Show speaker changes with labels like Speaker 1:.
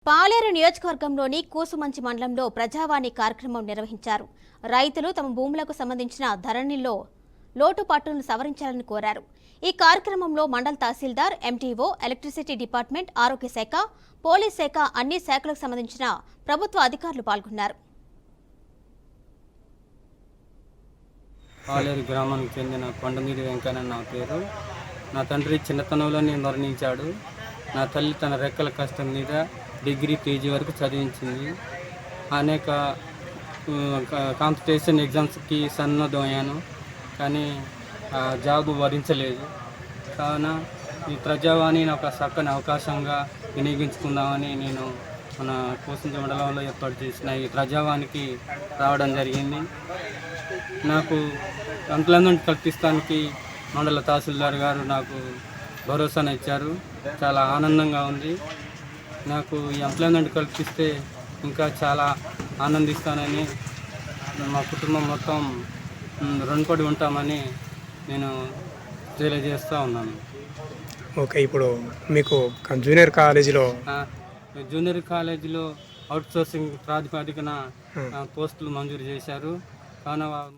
Speaker 1: పాలేరు నియోజకవర్గంలోని కూసుమంచి మండలంలో ప్రజావాణి కార్యక్రమం నిర్వహించారు. రైతులు తమ భూములకు సంబంధించిన ధరణిలో లోటుపాట్లను సవరించాలని కోరారు. ఈ కార్యక్రమంలో మండల తహసీల్దార్, ఎంటీఓ, ఎలక్ట్రిసిటీ డిపార్ట్మెంట్, ఆరోగ్య శాఖ, పోలీస్ శాఖ, అన్ని శాఖలకు సంబంధించిన ప్రభుత్వ అధికారులు పాల్గొన్నారు.
Speaker 2: పాలేరు గ్రామానికి చెందిన కొండమీడి వెంకన్న నా పేరు. నా తండ్రి చిన్నతనంలోనే మరణించాడు. నా తల్లి తన రెక్కల కష్టం మీద డిగ్రీ పీజీ వరకు చదివించింది. అనేక కాంపిటీషన్ ఎగ్జామ్స్కి సన్నద్ధమయ్యాను, కానీ జాబ్ భరించలేదు. కావున ఈ ప్రజావాణిని ఒక చక్కని అవకాశంగా వినియోగించుకుందామని నేను మన కూసుమంచి మండలంలో ఏర్పాటు చేసిన ఈ ప్రజావాణికి రావడం జరిగింది. నాకు ఎంప్లాయ్మెంట్ కల్పిస్తానికి మండల తహసీల్దార్ గారు నాకు భరోసాను ఇచ్చారు. చాలా ఆనందంగా ఉంది. నాకు ఈ ఎంప్లాయ్మెంట్ కల్పిస్తే ఇంకా చాలా ఆనందిస్తానని, మా కుటుంబం మొత్తం రుణపడి ఉంటామని నేను తెలియజేస్తూ ఉన్నాను.
Speaker 3: ఓకే, ఇప్పుడు మీకు జూనియర్ కాలేజీలో అవుట్సోర్సింగ్ ప్రాతిపదికన పోస్టులు మంజూరు చేశారు. కావున